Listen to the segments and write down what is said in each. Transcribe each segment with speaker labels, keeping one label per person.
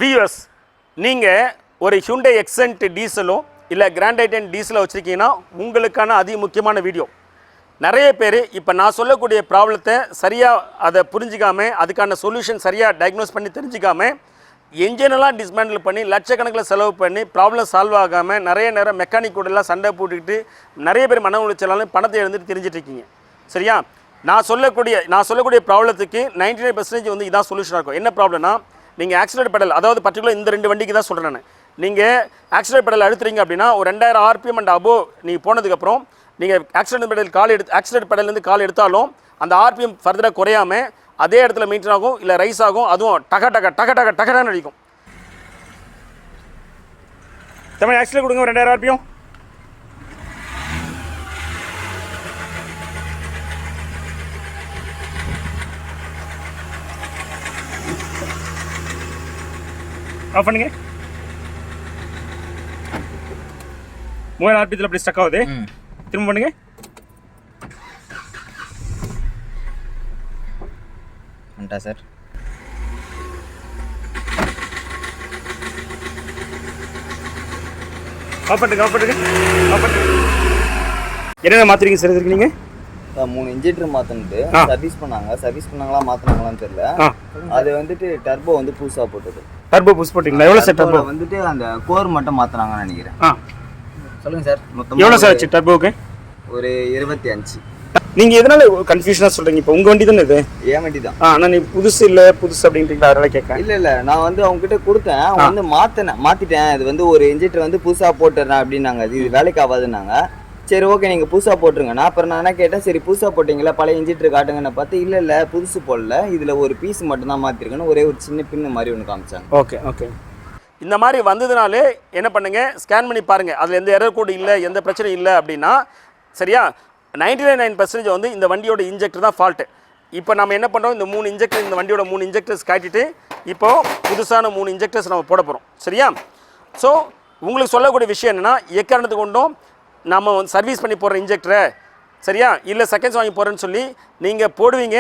Speaker 1: Viewers, நீங்கள் ஒரு ஹியூண்டை Xcent டீசலோ இல்லை கிராண்ட் ஐட்டன் டீசலோ வச்சுருக்கீங்கன்னா உங்களுக்கான அதி முக்கியமான வீடியோ. நிறைய பேர் இப்போ நான் சொல்லக்கூடிய ப்ராப்ளத்தை சரியாக அதை புரிஞ்சிக்காமல் அதுக்கான சொல்யூஷன் சரியாக டயக்னோஸ் பண்ணி தெரிஞ்சிக்காமல் என்ஜினெல்லாம் டிஸ்மேண்டில் பண்ணி லட்சக்கணக்கில் செலவு பண்ணி ப்ராப்ளம் சால்வ் ஆகாமல் நிறைய நேரம் மெக்கானிக் கூடலாம் சண்டை போட்டுக்கிட்டு நிறைய பேர் மன உளைச்சலாலும் பணத்தை எழுந்துட்டு தெரிஞ்சிட்ருக்கீங்க. சரியா? நான் சொல்லக்கூடிய ப்ராப்ளத்துக்கு 99% வந்து இதான் சொல்யூஷனாக இருக்கும். என்ன ப்ராப்ளம்னா, நீங்கள் ஆக்சிலேட்டர் பெடல், அதாவது பர்டிகுலர் இந்த 2 வண்டிக்கு தான் சொல்கிறேன் நான். நீங்கள் ஆக்சிலேட்டர் பெடல் அழுத்துறீங்க அப்படின்னா ஒரு 2000 RPM அண்ட் அபோவ் நீங்கள் போனதுக்கப்புறம் நீங்கள் ஆக்சிலேட்டர் பெடல்லேருந்து கால் எடுத்தாலும் அந்த RPM ஃபர்தராக குறையாமல் அதே இடத்துல மெயின்டைன் ஆகும், இல்லை ரைஸ் ஆகும். அதுவும் டகடான்னு அடிக்கும். தமிழ் ஆக்சிலேட்டர் கொடுங்க 2000 RPM. ஆஃப் பண்ணுங்க. 3000 RPM அப்படி ஸ்டக் ஆகுது. திரும்ப பண்ணுங்க.
Speaker 2: வந்துட்டா சார்.
Speaker 1: ஆஃப் பண்ணுங்க. என்னென்ன மாத்திரீங்க சார் இருக்கீங்க?
Speaker 2: 3 இன்ஜெக்டர் மாத்தணுட்டு சர்வீஸ் பண்ணாங்களா மாத்தினாங்களான்னு தெரியல. அது வந்துட்டு டர்போ வந்து புதுசா போட்டது.
Speaker 1: டர்போ புஷ் போட்டீங்களா? எவ்வளவு சார் டர்போ?
Speaker 2: வந்துட்டு அந்த கோர் மட்டும் மாத்துறாங்கன்னு நினைக்கிறேன். சொல்லுங்க சார். மொத்தம்
Speaker 1: எவ்வளவு சார் ஆச்சு டர்போக்கு?
Speaker 2: ஒரு 25.
Speaker 1: நீங்க எதனால கன்ஃபியூஷனா சொல்றீங்க? இப்போ உங்க வண்டி தானே இது?
Speaker 2: ஏன் வண்டி தான்.
Speaker 1: ஆனா நீ புதுசு அப்படின்றீங்களா? அதனால கேட்கறேன்.
Speaker 2: இல்ல நான் வந்து அவங்க கிட்ட கொடுத்தேன். அவங்க வந்து மாத்திட்டேன். இது வந்து ஒரு இன்ஜெக்டர் வந்து புதுசா போட்டுறேன் அப்படின்னாங்க. இது வேலைக்கு ஆகாதுன்னாங்க. சரி ஓகே நீங்கள் புதுசாக போட்டுருங்க. நான் அப்புறம் நான் என்ன கேட்டேன், சரி புதுசாக போட்டிங்களா பழைய இன்ஜெக்டர் காட்டுங்கன்னு பார்த்து இல்லை புதுசு போடல, இதில் ஒரு பீஸ் மட்டும் தான் மாற்றிருக்கேன்னு ஒரே ஒரு சின்ன பின்னு மாதிரி ஒன்று காமிச்சாங்க.
Speaker 1: ஓகே. இந்த மாதிரி வந்ததுனாலே என்ன பண்ணுங்க, ஸ்கேன் பண்ணி பாருங்கள். அதில் எந்த எரர் கோடு இல்லை, எந்த பிரச்சனையும் இல்லை அப்படின்னா சரியா. 99% வந்து இந்த வண்டியோட இன்ஜெக்டர் தான் ஃபால்ட்டு. இப்போ நம்ம என்ன பண்ணுறோம், இந்த 3 இன்ஜெக்டர், இந்த வண்டியோட 3 இன்ஜெக்டர்ஸ் காட்டிட்டு இப்போது புதுசான 3 இன்ஜெக்டர்ஸ் நம்ம போட போகிறோம். சரியா? ஸோ உங்களுக்கு சொல்லக்கூடிய விஷயம் என்னென்னா, எக்காரணத்துக்கு கொண்டும் நம்ம வந்து சர்வீஸ் பண்ணி போடுற இன்ஜெக்டரை சரியா இல்லை செகண்ட்ஸ் வாங்கி போடுறேன்னு சொல்லி நீங்கள் போடுவீங்க.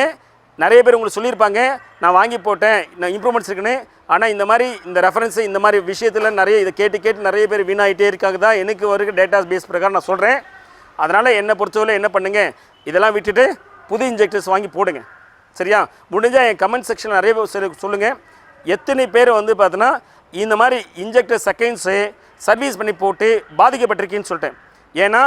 Speaker 1: நிறைய பேர் உங்களுக்கு சொல்லியிருப்பாங்க, நான் வாங்கி போட்டேன், நான் இம்ப்ரூவ்மெண்ட்ஸ் இருக்குன்னு. ஆனால் இந்த மாதிரி இந்த ரெஃபரன்ஸு இந்த மாதிரி விஷயத்தில் நிறைய இதை கேட்டு நிறைய பேர் வீணாகிட்டே இருக்காங்க தான் எனக்கு ஒரு டேட்டா பேஸ் பிரகாரம் நான் சொல்கிறேன். அதனால் என்னை பொறுத்தவரை என்ன பண்ணுங்கள், இதெல்லாம் விட்டுட்டு புது இன்ஜெக்டர்ஸ் வாங்கி போடுங்க. சரியா? முடிஞ்சால் என் கமெண்ட் செக்ஷனில் நிறைய பேர் சொல்லுங்கள், எத்தனை பேர் வந்து பார்த்தீங்கன்னா இந்த மாதிரி இன்ஜெக்டர் செகண்ட்ஸு சர்வீஸ் பண்ணி போட்டு பாதிக்கப்பட்டிருக்கேன்னு சொல்லிட்டேன். ஏன்னா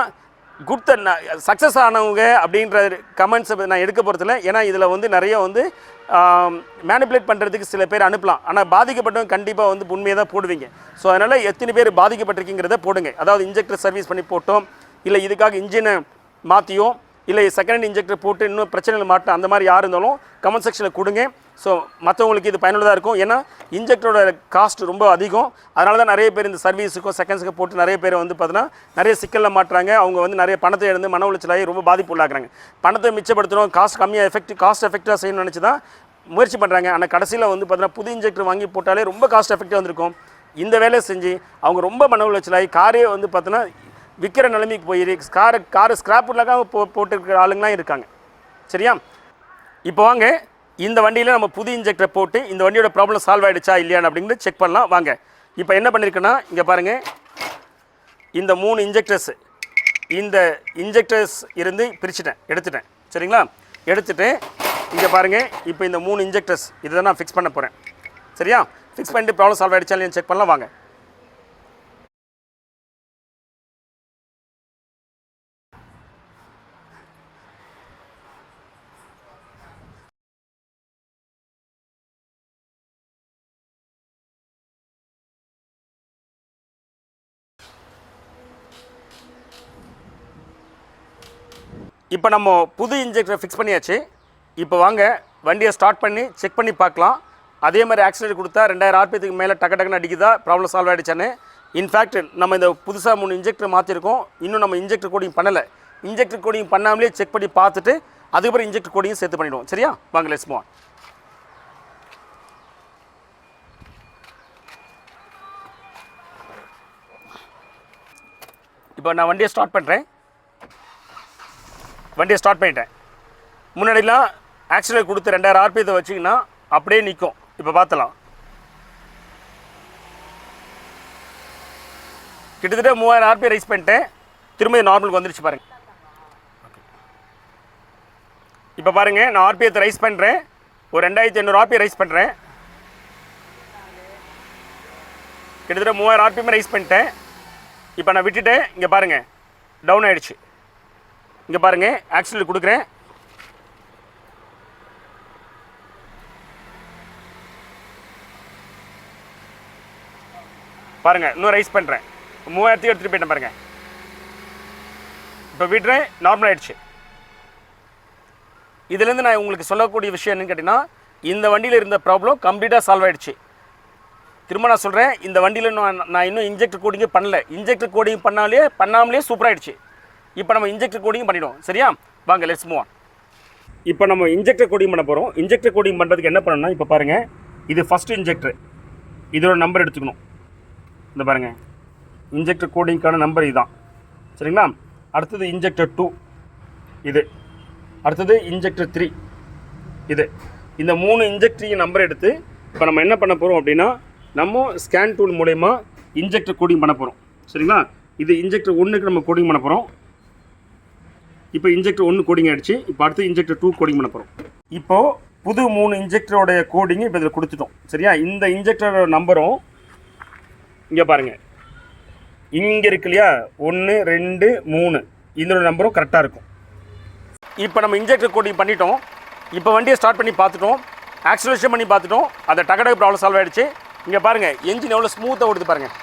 Speaker 1: சக்ஸஸ் ஆனவங்க அப்படின்ற கமெண்ட்ஸை நான் எடுக்க போகிறதில்ல. ஏன்னா இதில் வந்து நிறைய வந்து மேனிப்புலேட் பண்ணுறதுக்கு சில பேர் அனுப்பலாம். ஆனால் பாதிக்கப்பட்டவங்க கண்டிப்பாக வந்து உண்மையை தான் போடுவீங்க. ஸோ அதனால் எத்தனை பேர் பாதிக்கப்பட்டிருக்கீங்கிறத போடுங்க. அதாவது இன்ஜெக்டர் சர்வீஸ் பண்ணி போட்டோம், இல்லை இதுக்காக இன்ஜினை மாற்றியும், இல்லை செகண்ட் ஹேண்ட் இன்ஜெக்டர் போட்டு இன்னும் பிரச்சனைகள் மாட்டோம், அந்த மாதிரி யார் இருந்தாலும் கமெண்ட் செக்ஷனில் கொடுங்க. ஸோ மற்றவங்களுக்கு இது பயனுள்ளதாக இருக்கும். ஏன்னா இன்ஜெக்டரோட காஸ்ட் ரொம்ப அதிகம். அதனால தான் நிறைய பேர் இந்த சர்வீஸுக்கும் செகண்ட்ஸுக்கு போட்டு நிறைய பேர் வந்து பார்த்தீங்கன்னா நிறைய சிக்கலில் மாட்டுறாங்க. அவங்க வந்து நிறைய பணத்தை எழுந்து மன உளைச்சலாகி ரொம்ப பாதிப்பு உள்ளாக்குறாங்க. பணத்தை மிச்சப்படுத்தணும், காஸ்ட் கம்மியாக காஸ்ட் எஃபெக்டிவாக செய்யணும்னு நினச்சி தான் முயற்சி பண்ணுறாங்க. ஆனால் கடைசியில் வந்து பார்த்தீங்கன்னா புது இன்ஜெக்டர் வாங்கி போட்டாலே ரொம்ப காஸ்ட் எஃபெக்டிவாக வந்திருக்கும். இந்த வேலையை செஞ்சு அவங்க ரொம்ப மன உளைச்சலாகி காரே வந்து பார்த்தீங்கன்னா விற்கிற நிலைமைக்கு போயிரு காரை ஸ்கிராப் உள்ளாக போட்டுருக்கிற ஆளுங்களாம் இருக்காங்க. சரியா? இப்போ வாங்க, இந்த வண்டியில் நம்ம புது இன்ஜெக்டரை போட்டு இந்த வண்டியோட ப்ராப்ளம் சால்வ் ஆகிடுச்சா இல்லையான்னு அப்படிங்கிறது செக் பண்ணலாம். வாங்க. இப்போ என்ன பண்ணியிருக்கேன்னா, இங்கே பாருங்கள், இந்த 3 இன்ஜெக்டர்ஸ் இருந்து எடுத்துட்டேன். சரிங்களா? எடுத்துகிட்டு இங்கே பாருங்கள், இப்போ இந்த 3 இன்ஜெக்டர்ஸ் இதை தான் நான் ஃபிக்ஸ் பண்ண போகிறேன். சரியா? ஃபிக்ஸ் பண்ணிட்டு ப்ராப்ளம் சால்வ் ஆகிடுச்சா இல்லையான்னு செக் பண்ணலாம். வாங்க. இப்போ நம்ம புது இன்ஜெக்டரை ஃபிக்ஸ் பண்ணியாச்சு. இப்போ வாங்க வண்டியை ஸ்டார்ட் பண்ணி செக் பண்ணி பார்க்கலாம். அதே மாதிரி ஆக்சிலேட்டர் கொடுத்தா 2000 RPM மேலே டக்குன்னு அடிக்குதா, ப்ராப்ளம் சால்வ் ஆகிடுச்சான்னு. இன்ஃபேக்ட் நம்ம இந்த புதுசாக 3 இன்ஜெக்டர் மாற்றிருக்கோம். இன்னும் நம்ம இன்ஜெக்டர் கோடிங் பண்ணலை. இன்ஜெக்டர் கோடிங் பண்ணாமலே செக் பண்ணி பார்த்துட்டு அதுக்கப்புறம் இன்ஜெக்டர் கோடிங்கும் சேர்த்து பண்ணிவிடுவோம். சரியா? வாங்க, லெட்ஸ் மூவ் ஆன். இப்போ நான் வண்டியை ஸ்டார்ட் பண்ணிட்டேன். முன்னாடிலாம் ஆக்சிலேட்டர் கொடுத்து 2000 RPM வச்சிங்கன்னா அப்படியே நிற்கும். இப்போ பார்த்தலாம். கிட்டத்தட்ட 3000 ஆர்பிஎம் ரைஸ் பண்ணிட்டேன். திரும்ப நார்மலுக்கு வந்துருச்சு பாருங்க. இப்போ பாருங்க, நான் ஆர்பிஎத்தை ரைஸ் பண்ணுறேன். ஒரு 2800 ஆர்பிஎம் ரைஸ் பண்ணுறேன். கிட்டத்தட்ட 3000 ஆர்பிஎம் ரைஸ் பண்ணிட்டேன். இப்போ நான் விட்டுட்டேன். இங்கே பாருங்கள், டவுன் ஆகிடுச்சு. இங்கே பாருங்கள், ஆக்சிலேட்டர் கொடுக்குறேன். பாருங்கள், இன்னும் ரைஸ் பண்ணுறேன். 3000 எடுத்துகிட்டு போயிட்டேன் பாருங்கள். இப்போ விடுறேன், நார்மல் ஆகிடுச்சு. இதுலேருந்து நான் உங்களுக்கு சொல்லக்கூடிய விஷயம் என்னன்னு கேட்டிங்கன்னா, இந்த வண்டியில் இருந்த ப்ராப்ளம் கம்ப்ளீட்டாக சால்வ் ஆகிடுச்சு. திரும்ப நான் சொல்கிறேன், இந்த வண்டியில் நான் இன்னும் இன்ஜெக்டர் கோடிங்கே பண்ணல. இன்ஜெக்டர் கோடிங் பண்ணாமலே சூப்பராகிடுச்சு. இப்போ நம்ம இன்ஜெக்டர் கோடிங் பண்ணிவிடுவோம். சரியா? வாங்க, லெட்ஸ் மூவ் ஆன். இப்போ நம்ம இன்ஜெக்டர் கோடிங் பண்ண போகிறோம். இன்ஜெக்டர் கோடிங் பண்ணுறதுக்கு என்ன பண்ணணும்னா, இப்போ பாருங்கள், இது ஃபஸ்ட்டு இன்ஜெக்டர். இதோட நம்பர் எடுத்துக்கணும். இந்த பாருங்கள், இன்ஜெக்டர் கோடிங்க்கான நம்பர் இதுதான். சரிங்களா? அடுத்தது இன்ஜெக்டர் 2 இது. அடுத்தது இன்ஜெக்டர் 3 இது. இந்த 3 இன்ஜெக்டரின் நம்பர் எடுத்து இப்போ நம்ம என்ன பண்ண போகிறோம் அப்படின்னா, நம்ம ஸ்கேன் டூல் மூலயமா இன்ஜெக்டர் கோடிங் பண்ண போகிறோம். சரிங்களா? இது இன்ஜெக்டர் 1க்கு நம்ம கோடிங் பண்ண போகிறோம். இப்போ இன்ஜெக்டர் 1 கோடிங் ஆகிடுச்சு. இப்போ அடுத்து இன்ஜெக்டர் 2 கோடிங் பண்ண போகிறோம். இப்போது புது 3 இன்ஜெக்டரோடைய கோடிங் இப்போ இதில் கொடுத்துட்டோம். சரியா? இந்த இன்ஜெக்டரோட நம்பரும் இங்கே பாருங்கள், இங்கே இருக்கு இல்லையா, 1 2 3, இதோட நம்பரும் கரெக்டாக இருக்கும். இப்போ நம்ம இன்ஜெக்டர் கோடிங் பண்ணிட்டோம். இப்போ வண்டியை ஸ்டார்ட் பண்ணி பார்த்துட்டோம், ஆக்சிலேஷன் பண்ணி பார்த்துட்டோம். அந்த டக்கு ப்ராப்ளம் சால்வ் ஆகிடுச்சு. இங்கே பாருங்கள், என்ஜின் எவ்வளோ ஸ்மூத்தாக ஓடுது பாருங்கள்.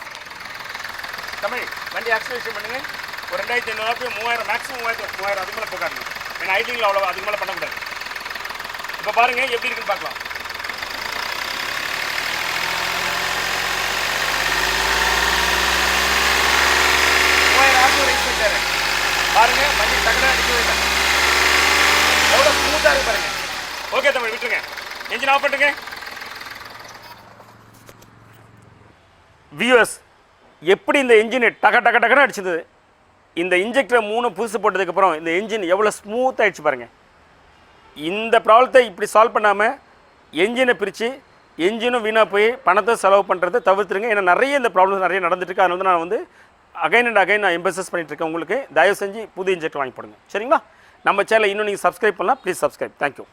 Speaker 1: தமிழ் வண்டி ஆக்சிலேஷன் பண்ணுங்கள். ஒரு 2500 ஆர்பிஎம் 3000 மேக்ஸிமம் 3000 அதுக்கு மேலே போகாதுங்க. ஏன்னா ஐடிங்கில் அவ்வளோ அதுக்கு மேலே பண்ணக்கூடாது. இப்போ பாருங்கள் எப்படி இருக்குன்னு பார்க்கலாம். பாருங்கள், வண்டி டக்குனு அடிக்கவே இல்லை. எவ்வளோ ஸ்மூத்தாக இருக்கு பாருங்கள். ஓகே தமிழ், விட்டுருங்க. என்ஜின் ஆஃப் பண்ணுங்க. வியூவர்ஸ், எப்படி இந்த என்ஜின் டக்குன்னு அடிச்சது. இந்த இன்ஜெக்டரை 3 புதுசு போட்டதுக்கப்புறம் இந்த என்ஜின் எவ்வளோ ஸ்மூத் ஆகிடுச்சு பாருங்கள். இந்த ப்ராப்ளத்தை இப்படி சால்வ் பண்ணாமல் என்ஜினை பிரித்து என்ஜினும் வீணாக போய் பணத்தை செலவு பண்ணுறதை தவிர்த்துருங்க. ஏன்னா நிறைய இந்த ப்ராப்ளம்ஸ் நிறைய நடந்துட்டுருக்கு. அதனால நான் வந்து அகைன் அண்ட் அகைன் நான் எம்பசஸ் பண்ணிட்டுருக்கேன். உங்களுக்கு தயவு செஞ்சு புது இன்ஜெக்டர் வாங்கி போடுங்க. சரிங்களா? நம்ம சேனலை இன்னும் நீங்கள் சப்ஸ்கிரைப் பண்ணலாம். Please subscribe. தேங்க்யூ.